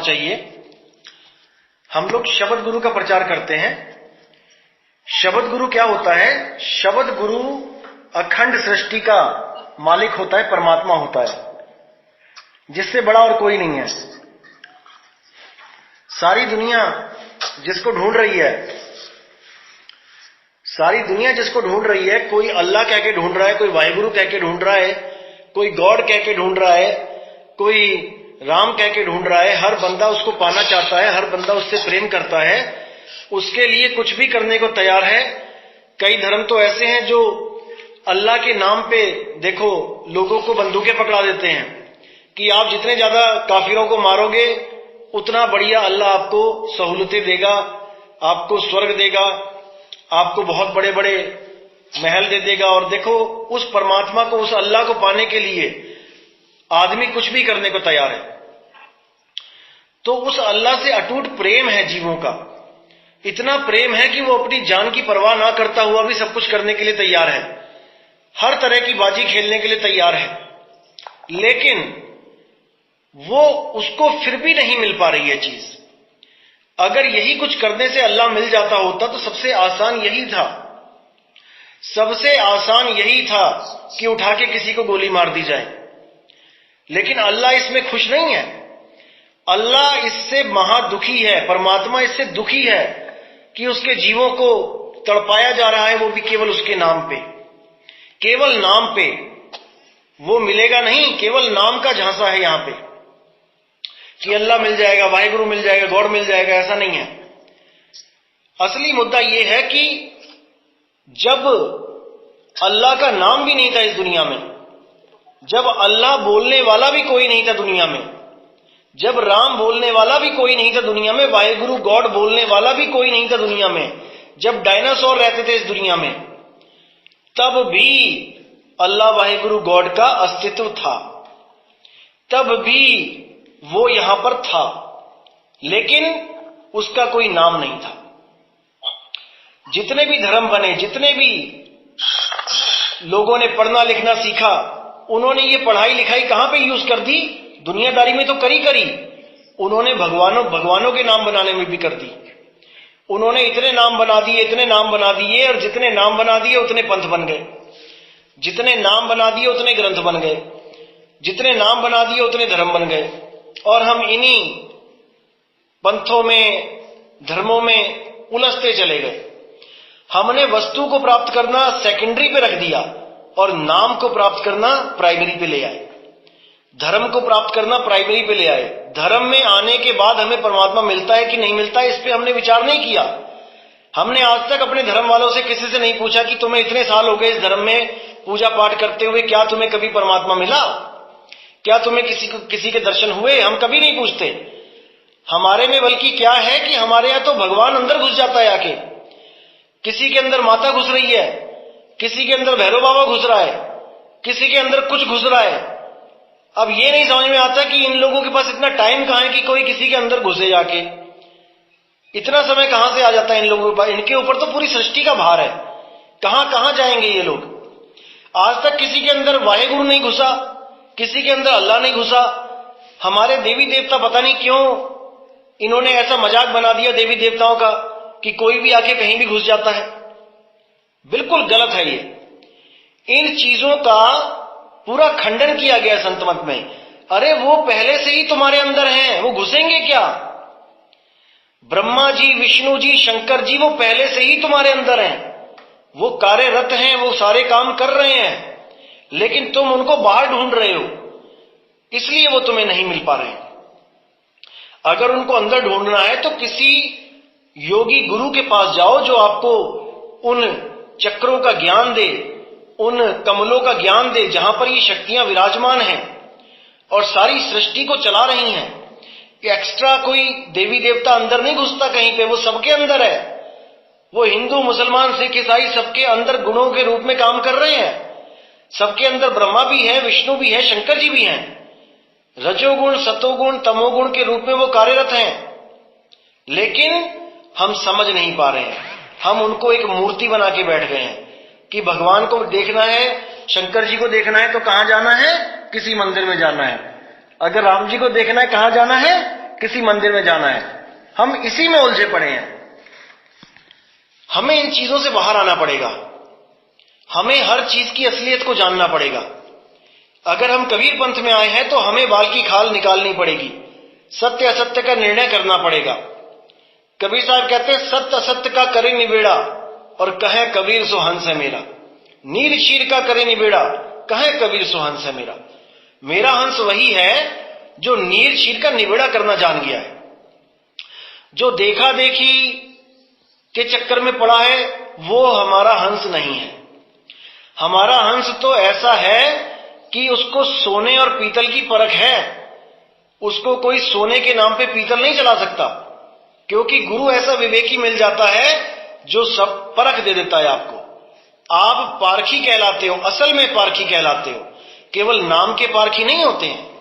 चाहिए। हम लोग शब्द गुरु का प्रचार करते हैं। शब्द गुरु क्या होता है? शब्द गुरु अखंड सृष्टि का मालिक होता है, परमात्मा होता है, जिससे बड़ा और कोई नहीं है। सारी दुनिया जिसको ढूंढ रही है, सारी दुनिया जिसको ढूंढ रही है, कोई अल्लाह कह के ढूंढ रहा है, कोई वाहिगुरु कह के ढूंढ रहा है, कोई गॉड कह के ढूंढ रहा है, कोई राम कह के ढूंढ रहा है। हर बंदा उसको पाना चाहता है, हर बंदा उससे प्रेम करता है, उसके लिए कुछ भी करने को तैयार है। कई धर्म तो ऐसे हैं जो अल्लाह के नाम पे देखो लोगों को बंदूकें पकड़ा देते हैं कि आप जितने ज्यादा काफिरों को मारोगे उतना बढ़िया अल्लाह आपको सहूलतें देगा, आपको स्वर्ग देगा, आपको बहुत बड़े बड़े महल दे देगा। और देखो उस परमात्मा को, उस अल्लाह को पाने के लिए आदमी कुछ भी करने को तैयार है। तो उस अल्लाह से अटूट प्रेम है जीवों का, इतना प्रेम है कि वो अपनी जान की परवाह ना करता हुआ भी सब कुछ करने के लिए तैयार है, हर तरह की बाजी खेलने के लिए तैयार है। लेकिन वो उसको फिर भी नहीं मिल पा रही है चीज। अगर यही कुछ करने से अल्लाह मिल जाता होता तो सबसे आसान यही था, सबसे आसान यही था कि उठा के किसी को गोली मार दी जाए। लेकिन अल्लाह इसमें खुश नहीं है। अल्लाह इससे महादुखी है, परमात्मा इससे दुखी है कि उसके जीवों को तड़पाया जा रहा है, वो भी केवल उसके नाम पे, केवल नाम पे। वो मिलेगा नहीं, केवल नाम का झांसा है यहां पे कि अल्लाह मिल जाएगा, वाहिगुरु मिल जाएगा, गॉड मिल जाएगा, ऐसा नहीं है। असली मुद्दा यह है कि जब अल्लाह का नाम भी नहीं था इस दुनिया में, जब अल्लाह बोलने वाला भी कोई नहीं था दुनिया में, जब राम बोलने वाला भी कोई नहीं था दुनिया में, वाहिगुरु गॉड बोलने वाला भी कोई नहीं था दुनिया में, जब डायनासोर रहते थे इस दुनिया में, तब भी अल्लाह वाहिगुरु गॉड का अस्तित्व था, तब भी वो यहां पर था, लेकिन उसका कोई नाम नहीं था। जितने भी धर्म बने, जितने भी लोगों ने पढ़ना लिखना सीखा, उन्होंने ये पढ़ाई लिखाई कहां पे यूज कर दी? दुनियादारी में तो करी उन्होंने भगवानों के नाम बनाने में भी कर दी। उन्होंने इतने नाम बना दिए, इतने नाम बना दिए, और जितने नाम बना दिए उतने पंथ बन गए, जितने नाम बना दिए उतने ग्रंथ बन गए, जितने नाम बना दिए उतने धर्म बन गए। और हम इन्हीं पंथों में, धर्मों में उलझते चले गए। हमने वस्तु को प्राप्त करना सेकेंडरी पे रख दिया और नाम को प्राप्त करना प्राइमरी पे ले आए, धर्म को प्राप्त करना प्राइमरी पे ले आए। धर्म में आने के बाद हमें परमात्मा मिलता है कि नहीं मिलता है, इस पे हमने विचार नहीं किया। हमने आज तक अपने धर्म वालों से किसी से नहीं पूछा कि तुम्हें इतने साल हो गए इस धर्म में पूजा पाठ करते हुए, क्या तुम्हें कभी परमात्मा मिला? क्या तुम्हें किसी के दर्शन हुए? हम कभी नहीं पूछते। हमारे में बल्कि क्या है कि हमारे यहां तो भगवान अंदर घुस जाता है आके। किसी के अंदर माता घुस रही है, किसी के अंदर भैरव बाबा घुस रहा है, किसी के अंदर कुछ घुस रहा है। अब ये नहीं समझ में आता कि इन लोगों के पास इतना टाइम कहां है कि कोई किसी के अंदर घुसे जाके। इतना समय कहां से आ जाता है इन लोगों के पास? इनके ऊपर तो पूरी सृष्टि का भार है, कहां कहां जाएंगे ये लोग? आज तक किसी के अंदर वाहिगुरु नहीं घुसा, किसी के अंदर अल्लाह नहीं घुसा। हमारे देवी देवता पता नहीं क्यों इन्होंने ऐसा मजाक बना दिया देवी देवताओं का कि कोई भी आके कहीं भी घुस जाता है। बिल्कुल गलत है ये। इन चीजों का पूरा खंडन किया गया संत मत में। अरे वो पहले से ही तुम्हारे अंदर हैं, वो घुसेंगे क्या? ब्रह्मा जी, विष्णु जी, शंकर जी, वो पहले से ही तुम्हारे अंदर हैं, वो कार्यरत हैं, वो सारे काम कर रहे हैं, लेकिन तुम उनको बाहर ढूंढ रहे हो, इसलिए वो तुम्हें नहीं मिल पा रहे हैं। अगर उनको अंदर ढूंढना है तो किसी योगी गुरु के पास जाओ जो आपको उन चक्रों का ज्ञान दे, उन कमलों का ज्ञान दे जहां पर ये शक्तियां विराजमान हैं और सारी सृष्टि को चला रही हैं। एक्स्ट्रा कोई देवी देवता अंदर नहीं घुसता कहीं पे, वो सबके अंदर है। वो हिंदू, मुसलमान, सिख, ईसाई सबके अंदर गुणों के रूप में काम कर रहे हैं। सबके अंदर ब्रह्मा भी है, विष्णु भी है, शंकर जी भी हैं। रजोगुण, सतोगुण, तमोगुण के रूप में वो कार्यरत हैं, लेकिन हम समझ नहीं पा रहे हैं। हम उनको एक मूर्ति बना के बैठ गए हैं कि भगवान को देखना है, शंकर जी को देखना है तो कहां जाना है? किसी मंदिर में जाना है। अगर राम जी को देखना है कहां जाना है? किसी मंदिर में जाना है, हम इसी में उलझे पड़े हैं। हमें इन चीजों से बाहर आना पड़ेगा, हमें हर चीज की असलियत को जानना पड़ेगा। अगर हम कबीर पंथ में आए हैं तो हमें बाल की खाल निकालनी पड़ेगी, सत्य असत्य का निर्णय करना पड़ेगा। कबीर साहब कहते हैं सत्य असत्य का करे निबेड़ा और कहे कबीर सो हंस है मेरा। नीर शीर का करे निबेड़ा, कहे कबीर सो हंस है मेरा। मेरा हंस वही है जो नीर शीर का निबेड़ा करना जान गया है। जो देखा देखी के चक्कर में पड़ा है वो हमारा हंस नहीं है। हमारा हंस तो ऐसा है कि उसको सोने और पीतल की परख है। उसको कोई सोने के नाम पे पीतल नहीं चला सकता, क्योंकि गुरु ऐसा विवेकी मिल जाता है जो सब परख दे देता है आपको। आप पारखी कहलाते हो, असल में पारखी कहलाते हो, केवल नाम के पारखी नहीं होते हैं।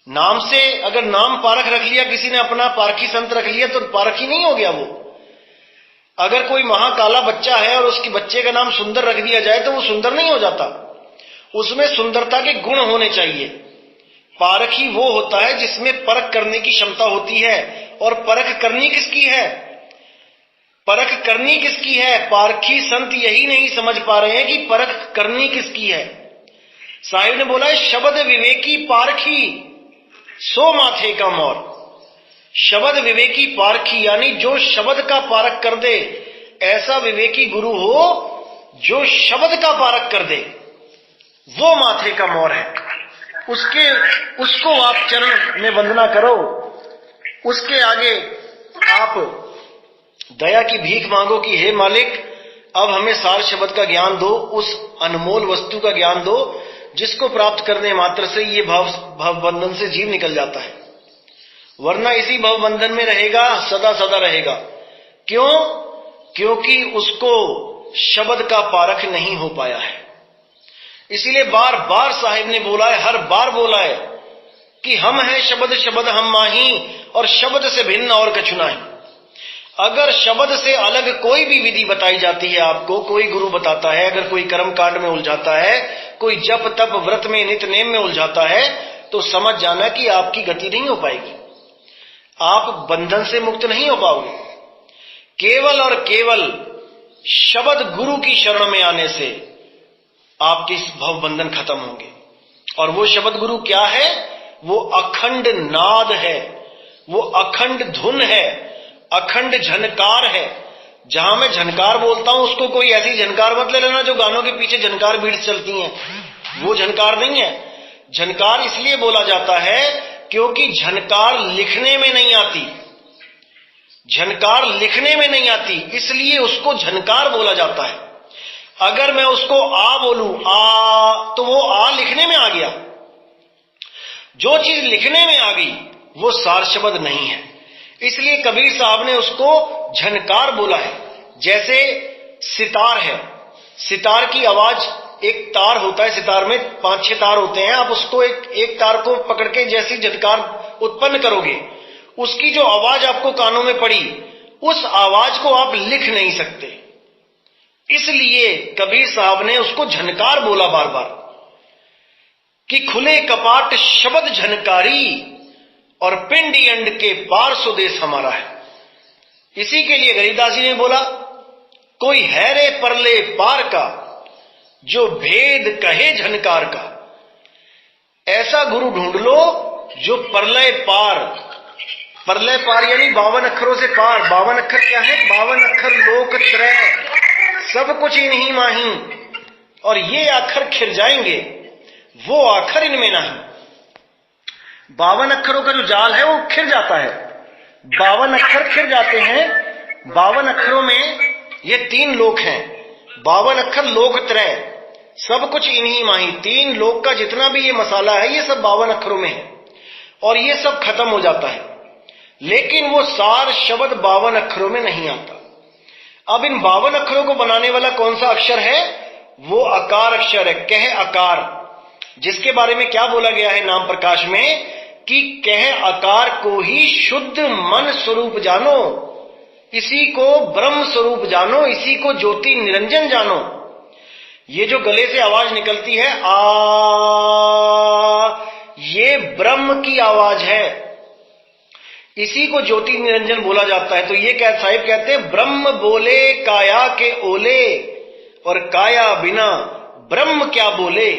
नाम से अगर नाम पारख रख लिया किसी ने, अपना पारखी संत रख लिया, तो पारखी नहीं हो गया वो। अगर कोई महाकाला बच्चा है और उसके बच्चे का नाम सुंदर रख दिया जाए तो वो सुंदर नहीं हो जाता, उसमें सुंदरता के गुण होने चाहिए। पारखी वो होता है जिसमें परख करने की क्षमता होती है। और परख करनी किसकी है? परख करनी किसकी है? पारखी संत यही नहीं समझ पा रहे हैं कि परख करनी किसकी है। साहिब ने बोला है शब्द विवेकी पारखी सो माथे का मोर। शब्द विवेकी पारखी यानी जो शब्द का पारख कर दे, ऐसा विवेकी गुरु हो जो शब्द का पारख कर दे, वो माथे का मोर है। उसको आप चरण में वंदना करो, उसके आगे आप दया की भीख मांगो कि हे मालिक अब हमें सार शब्द का ज्ञान दो, उस अनमोल वस्तु का ज्ञान दो जिसको प्राप्त करने मात्र से ये भव बंधन से जीव निकल जाता है, वरना इसी भव बंधन में रहेगा, सदा सदा रहेगा। क्यों? क्योंकि उसको शब्द का पारख नहीं हो पाया है। इसीलिए बार बार साहिब ने बोला है, हर बार बोला है कि हम हैं शब्द शब्द हम माही, और शब्द से भिन्न और कछु नहीं। अगर शब्द से अलग कोई भी विधि बताई जाती है आपको, कोई गुरु बताता है, अगर कोई कर्म कांड में उलझाता है, कोई जप तप व्रत में नित्य नेम में उलझाता है, तो समझ जाना कि आपकी गति नहीं हो पाएगी, आप बंधन से मुक्त नहीं हो पाओगे। केवल और केवल शब्द गुरु की शरण में आने से आपके भव बंधन खत्म होंगे। और वो शब्द गुरु क्या है? वो अखंड नाद है, वो अखंड धुन है, अखंड झनकार है। जहां मैं झनकार बोलता हूं उसको कोई ऐसी झनकार मत ले लेना जो गानों के पीछे झनकार बीट्स चलती हैं, वो झनकार नहीं है। झनकार इसलिए बोला जाता है क्योंकि झनकार लिखने में नहीं आती, झनकार लिखने में नहीं आती, इसलिए उसको झनकार बोला जाता है। अगर मैं उसको आ बोलूं आ, तो वो आ लिखने में आ गया। जो चीज लिखने में आ गई वो सार शब्द नहीं है, इसलिए कबीर साहब ने उसको झनकार बोला है। जैसे सितार है, सितार की आवाज, एक तार होता है, सितार में 5-6 तार होते हैं, आप उसको एक तार को पकड़ के जैसी झनकार उत्पन्न करोगे, उसकी जो आवाज आपको कानों में पड़ी, उस आवाज को आप लिख नहीं सकते। इसलिए कबीर साहब ने उसको झनकार बोला बार बार कि खुले कपाट शब्द झनकारी और पिंडी अंड के पार स्वदेश हमारा है। इसी के लिए गरीबदास जी ने बोला कोई है रे परले पार का जो भेद कहे झनकार का। ऐसा गुरु ढूंढ लो जो परलय पार, परलय पार यानी 52 अक्षरों से पार। 52 अक्षर क्या है? 52 अक्षर लोक त्रय, सब कुछ इन्हीं माही, और ये अक्षर खिर जाएंगे, वो अक्षर इनमें नहीं। 52 अक्षरों का जो जाल है वो खिर जाता है, 52 अक्षर खिर जाते हैं। 52 अक्षरों में ये 3 लोक हैं, 52 अक्षर लोक त्रय, सब कुछ इन्हीं माही। 3 लोक का जितना भी ये मसाला है ये सब 52 अक्षरों में है, और ये सब खत्म हो जाता है। लेकिन वो सार शब्द 52 अक्षरों में नहीं आता। अब इन 52 अक्षरों को बनाने वाला कौन सा अक्षर है? वो अकार अक्षर है, कह अकार, जिसके बारे में क्या बोला गया है नाम प्रकाश में कि कह आकार को ही शुद्ध मन स्वरूप जानो, इसी को ब्रह्म स्वरूप जानो, इसी को ज्योति निरंजन जानो। ये जो गले से आवाज निकलती है आ, ये ब्रह्म की आवाज है, इसी को ज्योति निरंजन बोला जाता है। तो ये साहिब कहते हैं, ब्रह्म बोले काया के ओले, और काया बिना ब्रह्म क्या बोले।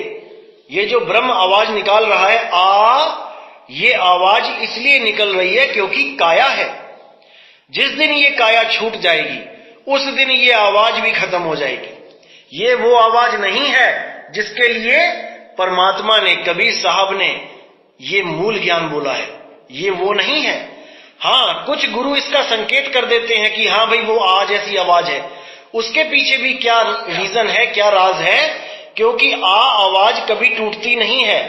ये जो ब्रह्म आवाज निकाल रहा है ये आवाज इसलिए निकल रही है क्योंकि काया है। जिस दिन ये काया छूट जाएगी उस दिन ये आवाज भी खत्म हो जाएगी। ये वो आवाज नहीं है जिसके लिए परमात्मा ने, कबीर साहब ने ये मूल ज्ञान बोला है, ये वो नहीं है। हाँ, कुछ गुरु इसका संकेत कर देते हैं कि हाँ भाई वो आज ऐसी आवाज है। उसके पीछे भी क्या रीजन है, क्या राज है, क्योंकि आवाज कभी टूटती नहीं है।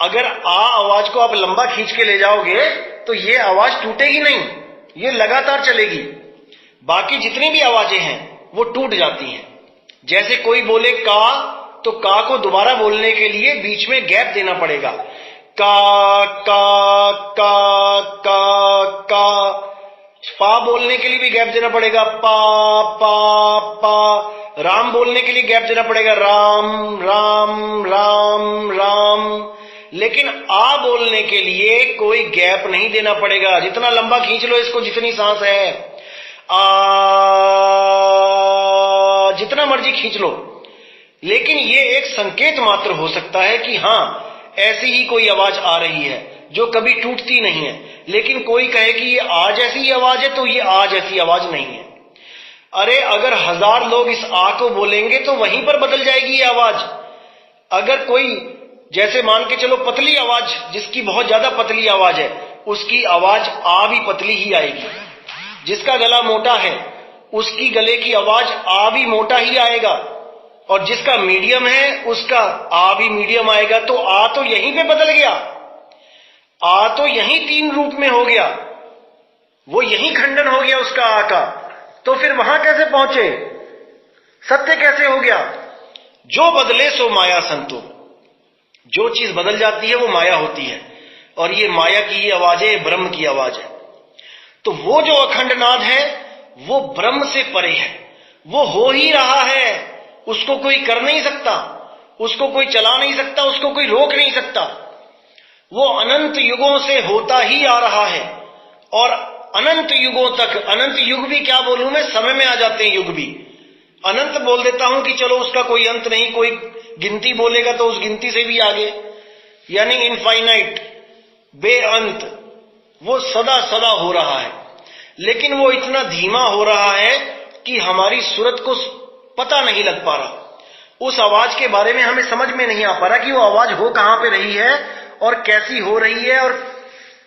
अगर आवाज को आप लंबा खींच के ले जाओगे तो ये आवाज टूटेगी नहीं, ये लगातार चलेगी। बाकी जितनी भी आवाजें हैं वो टूट जाती हैं। जैसे कोई बोले का, तो का को दोबारा बोलने के लिए बीच में गैप देना पड़ेगा। का का का का का। पा बोलने के लिए भी गैप देना पड़ेगा, पा पा पा। राम बोलने के लिए गैप देना पड़ेगा, राम राम राम राम। लेकिन आ बोलने के लिए कोई गैप नहीं देना पड़ेगा। जितना लंबा खींच लो इसको, जितनी सांस है, जितना मर्जी खींच लो, लेकिन ये एक संकेत मात्र हो सकता है कि हां ऐसी ही कोई आवाज आ रही है जो कभी टूटती नहीं है। लेकिन कोई कहे कि ये आज ऐसी आवाज है, तो ये आज ऐसी आवाज नहीं है। अरे अगर 1000 लोग इस आ को बोलेंगे तो वहीं पर बदल जाएगी ये आवाज। अगर कोई, जैसे मान के चलो पतली आवाज, जिसकी बहुत ज्यादा पतली आवाज है, उसकी आवाज आ भी पतली ही आएगी। जिसका गला मोटा है उसकी गले की आवाज आ भी मोटा ही आएगा, और जिसका मीडियम है उसका आ भी मीडियम आएगा। तो आ तो यहीं पे बदल गया, आ तो यहीं 3 रूप में हो गया, वो यहीं खंडन हो गया उसका आ का। तो फिर वहां कैसे पहुंचे, सत्य कैसे हो गया? जो बदले सो माया संतो। जो चीज बदल जाती है वो माया होती है, और ये माया की आवाज है, ब्रह्म की आवाज है। तो वो जो अखंड नाद है वो ब्रह्म से परे है, वो हो ही रहा है, उसको कोई कर नहीं सकता, उसको कोई चला नहीं सकता, उसको कोई रोक नहीं सकता। वो अनंत युगों से होता ही आ रहा है, और अनंत युगों तक, अनंत युग भी क्या बोलूं मैं, समय में आ जाते हैं युग भी। अनंत बोल देता हूं कि चलो उसका कोई अंत नहीं, कोई गिनती बोलेगा तो उस गिनती से भी आगे, यानी इनफाइनाइट, बेअंत, वो सदा सदा हो रहा है। लेकिन वो इतना धीमा हो रहा है कि हमारी सूरत को पता नहीं लग पा रहा। उस आवाज के बारे में हमें समझ में नहीं आ पा रहा कि वो आवाज हो कहां पे रही है और कैसी हो रही है और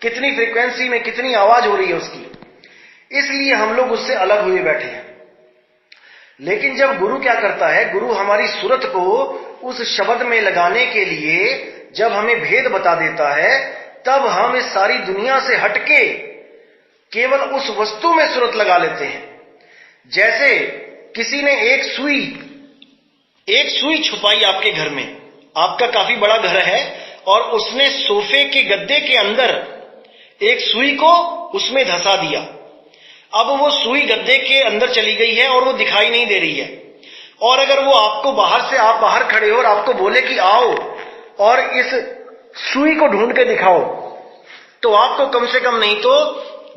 कितनी फ्रीक्वेंसी में कितनी आवाज हो रही है उसकी। इसलिए हम लोग उससे अलग हुए बैठे हैं। लेकिन जब गुरु क्या करता है, गुरु हमारी सूरत को उस शब्द में लगाने के लिए जब हमें भेद बता देता है, तब हम इस सारी दुनिया से हटके केवल उस वस्तु में सूरत लगा लेते हैं। जैसे किसी ने एक सुई छुपाई आपके घर में, आपका काफी बड़ा घर है, और उसने सोफे के गद्दे के अंदर एक सुई को उसमें धंसा दिया। अब वो सुई गद्दे के अंदर चली गई है और वो दिखाई नहीं दे रही है। और अगर वो आपको बाहर से, आप बाहर खड़े हो और आपको बोले कि आओ और इस सुई को ढूंढ के दिखाओ, तो आपको कम से कम नहीं तो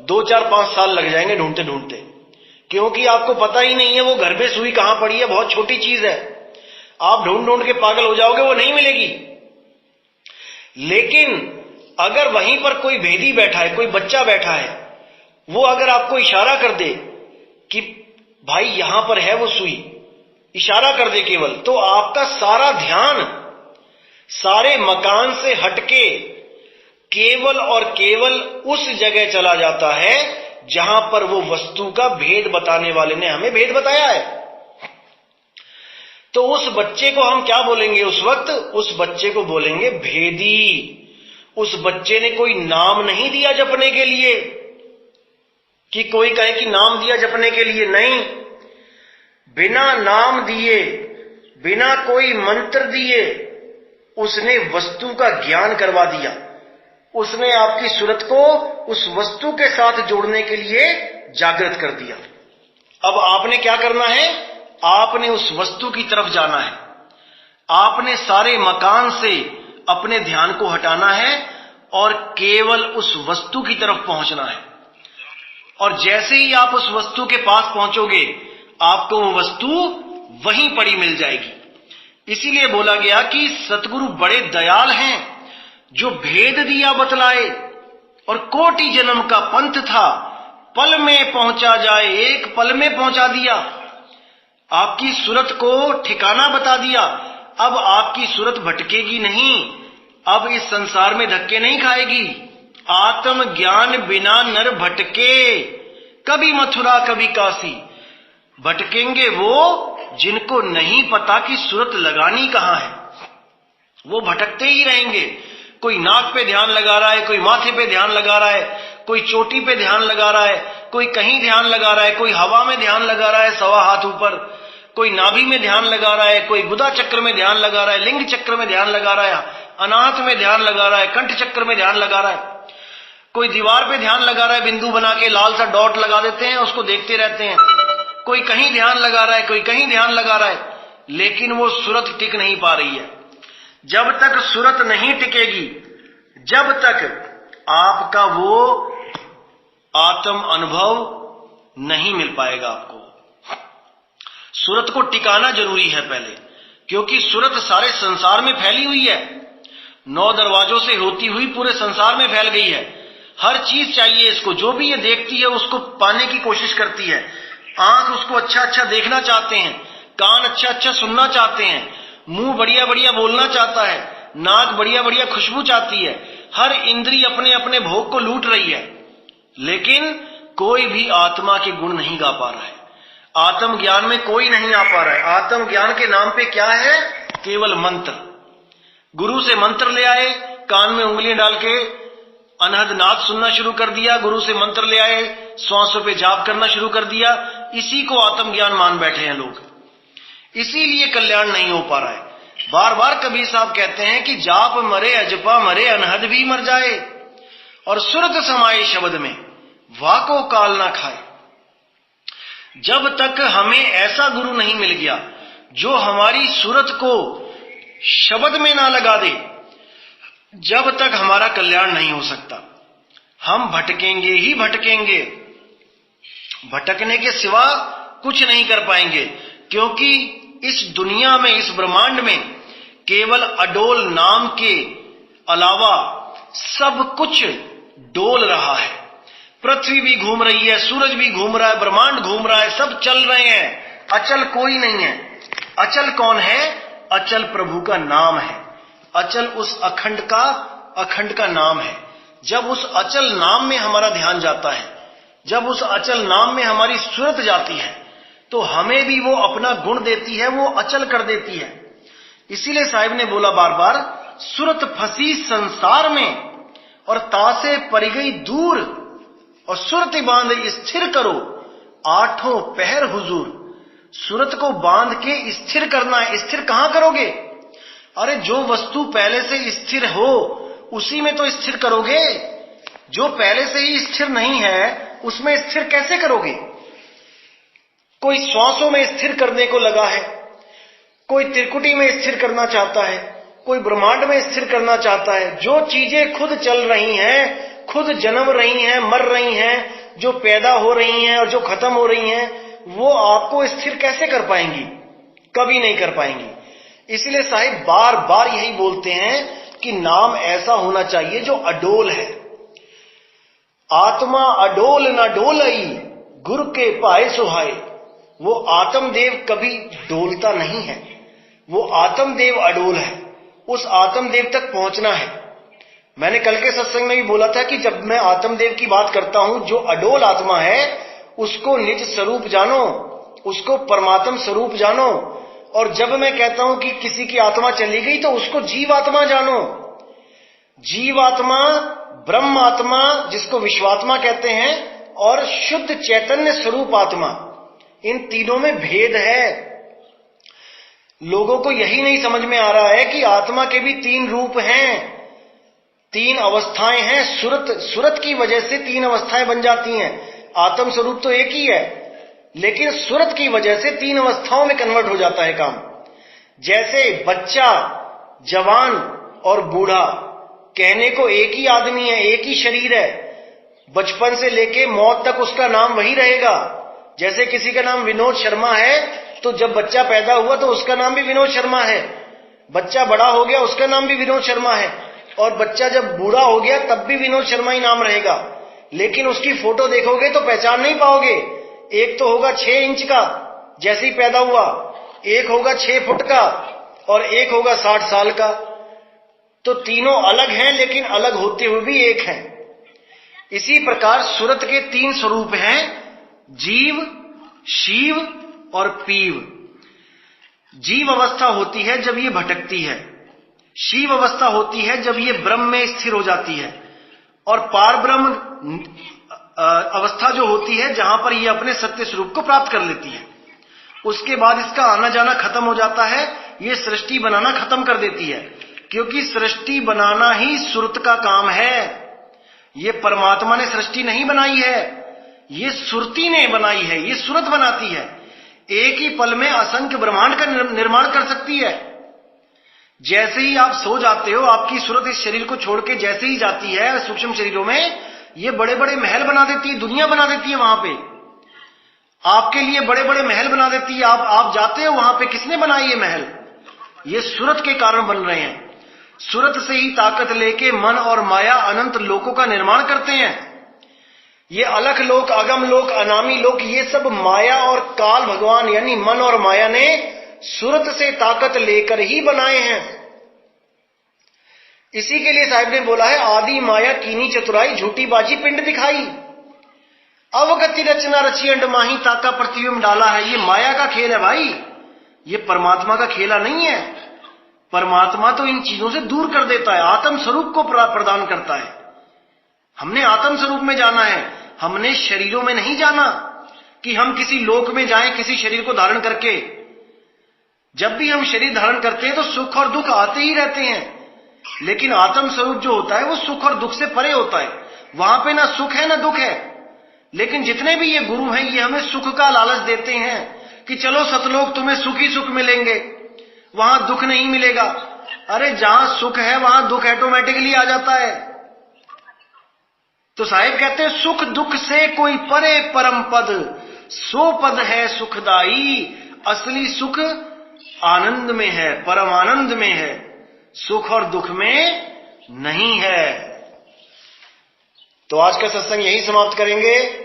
2, 4, 5 साल लग जाएंगे ढूंढते ढूंढते, क्योंकि आपको पता ही नहीं है वो घर में सुई कहां पड़ी है। बहुत छोटी चीज है, आप ढूंढ ढूंढ के पागल हो जाओगे, वो नहीं मिलेगी। लेकिन अगर वहीं पर कोई भेदी बैठा है, कोई बच्चा बैठा है, वो अगर आपको इशारा कर दे कि भाई यहां पर है वो सुई, इशारा कर दे केवल, तो आपका सारा ध्यान सारे मकान से हटके केवल और केवल उस जगह चला जाता है जहां पर वो वस्तु का भेद बताने वाले ने हमें भेद बताया है। तो उस बच्चे को हम क्या बोलेंगे उस वक्त? उस बच्चे को बोलेंगे भेदी। उस बच्चे ने कोई नाम नहीं दिया जपने के लिए, कि कोई कहे कि नाम दिया जपने के लिए, नहीं। बिना नाम दिए, बिना कोई मंत्र दिए उसने वस्तु का ज्ञान करवा दिया। उसने आपकी सूरत को उस वस्तु के साथ जोड़ने के लिए जागृत कर दिया। अब आपने क्या करना है? आपने उस वस्तु की तरफ जाना है। आपने सारे मकान से अपने ध्यान को हटाना है और केवल उस वस्तु की तरफ पहुंचना है। और जैसे ही आप उस वस्तु के पास पहुंचोगे, आपको वो वस्तु वहीं पड़ी मिल जाएगी। इसीलिए बोला गया कि सतगुरु बड़े दयाल हैं, जो भेद दिया बतलाए, और कोटि जन्म का पंथ था, पल में पहुंचा जाए, एक पल में पहुंचा दिया। आपकी सूरत को ठिकाना बता दिया। अब आपकी सूरत भटकेगी नहीं, अब इस संसार में धक्के नहीं खाएगी। आत्म ज्ञान बिना नर भटके, कभी मथुरा कभी काशी। भटकेंगे वो जिनको नहीं पता कि सूरत लगानी कहां है, वो भटकते ही रहेंगे। कोई नाक पे ध्यान लगा रहा है, कोई माथे पे ध्यान लगा रहा है, कोई चोटी पे ध्यान लगा रहा है, कोई कहीं ध्यान लगा रहा है, कोई हवा में ध्यान लगा रहा है 1.25 हाथ ऊपर, कोई नाभि में ध्यान लगा रहा है, कोई गुदा चक्र में ध्यान लगा रहा है, लिंग चक्र में ध्यान लगा रहा है, अनाहत में ध्यान लगा रहा है, कंठ चक्र में ध्यान लगा रहा है, कोई दीवार पे ध्यान लगा रहा है, बिंदु बना के लाल सा डॉट लगा देते हैं, उसको देखते रहते हैं। कोई कहीं ध्यान लगा रहा है, कोई कहीं ध्यान लगा रहा है, लेकिन वो सूरत टिक नहीं पा रही है। जब तक सूरत नहीं टिकेगी, जब तक आपका वो आत्म अनुभव नहीं मिल पाएगा। आपको सूरत को टिकाना जरूरी है पहले, क्योंकि सूरत सारे संसार में फैली हुई है, 9 दरवाजों से होती हुई पूरे संसार में फैल गई है। हर चीज चाहिए इसको, जो भी ये देखती है उसको पाने की कोशिश करती है। आंख उसको अच्छा अच्छा देखना चाहते हैं, कान अच्छा अच्छा सुनना चाहते हैं, मुंह बढ़िया बढ़िया बोलना चाहता है, नाक बढ़िया बढ़िया खुशबू चाहती है। हर इंद्री अपने अपने भोग को लूट रही है, लेकिन कोई भी आत्मा के गुण नहीं गा पा रहा है। आत्म ज्ञान में कोई नहीं आ पा रहा है। आत्म ज्ञान के नाम पे क्या है? केवल मंत्र। गुरु से मंत्र ले आए, कान में उंगलियां डाल के अनहद नाद सुनना शुरू कर दिया, गुरु से मंत्र ले आए, श्वासों पे जाप करना शुरू कर दिया, इसी को आत्म ज्ञान मान बैठे हैं लोग। इसीलिए कल्याण नहीं हो पा रहा है। बार बार कबीर साहब कहते हैं कि जाप मरे अजपा मरे, अनहद भी मर जाए, और सुरत समाये शब्द में, वाको काल ना खाए। जब तक हमें ऐसा गुरु नहीं मिल गया जो हमारी सूरत को शब्द में ना लगा दे, जब तक हमारा कल्याण नहीं हो सकता। हम भटकेंगे ही भटकेंगे, भटकने के सिवा कुछ नहीं कर पाएंगे, क्योंकि इस दुनिया में, इस ब्रह्मांड में केवल अडोल नाम के अलावा सब कुछ डोल रहा है। पृथ्वी भी घूम रही है, सूरज भी घूम रहा है, ब्रह्मांड घूम रहा है, सब चल रहे हैं, अचल कोई नहीं है। अचल कौन है? अचल प्रभु का नाम है। अचल उस अखंड का नाम है। जब उस अचल नाम में हमारा ध्यान जाता है, जब उस अचल नाम में हमारी सूरत जाती है, तो हमें भी वो अपना गुण देती है, वो अचल कर देती है। इसीलिए साहिब ने बोला बार बार, सूरत फंसी संसार में और तासे पड़ गई दूर, और सूरत बांध स्थिर करो आठों पहर हुजूर। सूरत को बांध के स्थिर करना है। स्थिर कहां करोगे? अरे जो वस्तु पहले से स्थिर हो उसी में तो स्थिर करोगे। जो पहले से ही स्थिर नहीं है उसमें स्थिर कैसे करोगे? कोई श्वासों में स्थिर करने को लगा है, कोई त्रिकुटी में स्थिर करना चाहता है, कोई ब्रह्मांड में स्थिर करना चाहता है। जो चीजें खुद चल रही हैं, खुद जन्म रही हैं, मर रही हैं, जो पैदा हो रही हैं और जो खत्म हो रही हैं, वो आपको स्थिर कैसे कर पाएंगी? कभी नहीं कर पाएंगी। इसलिए साहिब बार बार यही बोलते हैं कि नाम ऐसा होना चाहिए जो अडोल है। आत्मा अडोल न डोलई, गुरु के पाए सुहाए। वो आत्मदेव कभी डोलता नहीं है, वो आत्मदेव अडोल है। उस आत्मदेव तक पहुंचना है। मैंने कल के सत्संग में भी बोला था कि जब मैं आत्मदेव की बात करता हूं, जो अडोल आत्मा है उसको निज स्वरूप जानो, उसको परमात्म स्वरूप जानो। और जब मैं कहता हूं कि किसी की आत्मा चली गई तो उसको जीवात्मा जानो। जीवात्मा, ब्रह्म आत्मा जिसको विश्वात्मा कहते हैं, और शुद्ध चैतन्य स्वरूप आत्मा, इन तीनों में भेद है। लोगों को यही नहीं समझ में आ रहा है कि आत्मा के भी 3 रूप हैं, 3 अवस्थाएं हैं। सूरत की वजह से 3 अवस्थाएं बन जाती हैं। आत्म स्वरूप तो एक ही है, लेकिन सूरत की वजह से 3 अवस्थाओं में कन्वर्ट हो जाता है काम। जैसे बच्चा, जवान और बूढ़ा, कहने को एक ही आदमी है, एक ही शरीर है, बचपन से लेके मौत तक उसका नाम वही रहेगा। जैसे किसी का नाम विनोद शर्मा है तो जब बच्चा पैदा हुआ तो उसका नाम भी विनोद शर्मा है, बच्चा बड़ा हो गया उसका नाम भी विनोद शर्मा है, और बच्चा जब बूढ़ा हो गया तब भी विनोद शर्मा ही नाम रहेगा। लेकिन उसकी फोटो देखोगे तो पहचान नहीं पाओगे। एक तो होगा 6 इंच का जैसे ही पैदा हुआ, एक होगा 6 फुट का और एक होगा 60 साल का। तो तीनों अलग हैं लेकिन अलग होते हुए भी एक हैं। इसी प्रकार सूरत के 3 स्वरूप हैं, जीव, शिव और पीव। जीव अवस्था होती है जब ये भटकती है, शिव अवस्था होती है जब ये ब्रह्म में स्थिर हो जाती है, और पार ब्रह्म अवस्था जो होती है जहां पर ये अपने सत्य स्वरूप को प्राप्त कर लेती है। उसके बाद इसका आना जाना खत्म हो जाता है, ये सृष्टि बनाना खत्म कर देती है, क्योंकि सृष्टि बनाना ही सुरत का काम है। ये परमात्मा ने सृष्टि नहीं बनाई है, ये सुरती ने बनाई है, ये सुरत बनाती है। एक ही पल में असंख्य ब्रह्मांड का निर्माण कर सकती है। जैसे ही आप सो जाते हो, आपकी सुरत इस शरीर को छोड़ के जैसे ही जाती है सूक्ष्म शरीरों में, ये बड़े बड़े महल बना देती है, दुनिया बना देती है। वहां पे आपके लिए बड़े बड़े महल बना देती है। आप जाते हो वहां पे, किसने बनाए ये महल? ये सुरत के कारण बन रहे हैं। सुरत से ही ताकत लेके मन और माया अनंत लोकों का निर्माण करते हैं। ये अलख लोक, अगम लोक, अनामी लोक, ये सब माया और काल भगवान यानी मन और माया ने सुरत से ताकत लेकर ही बनाए हैं। इसी के लिए साहिब ने बोला है, आदि माया कीनी चतुराई, झूठी बाजी पिंड दिखाई, अवगति रचना रची अंड माही, ताका पृथ्वी में डाला है। ये माया का खेल है भाई, ये परमात्मा का खेला नहीं है। परमात्मा तो इन चीजों से दूर कर देता है, आत्म स्वरूप को प्रदान करता है। हमने आत्म स्वरूप में जाना है, हमने शरीरों में नहीं जाना कि हम किसी लोक में जाएं किसी शरीर को धारण करके। जब भी हम शरीर धारण करते हैं तो सुख और दुख आते ही रहते हैं, लेकिन आत्म स्वरूप जो होता है वो सुख और दुख से परे होता है। वहां पे ना सुख है ना दुख है। लेकिन जितने भी ये गुरु हैं ये हमें सुख का लालच देते हैं कि चलो सतलोक तुम्हें सुख ही सुख मिलेंगे, वहां दुख नहीं मिलेगा। अरे जहां सुख है वहां दुख ऑटोमेटिकली आ जाता है। तो साहिब कहते हैं, सुख दुख से कोई परे परम पद, सो पद है सुखदाई। असली सुख आनंद में है, परम आनंद में है, सुख और दुख में नहीं है। तो आज का सत्संग यही समाप्त करेंगे।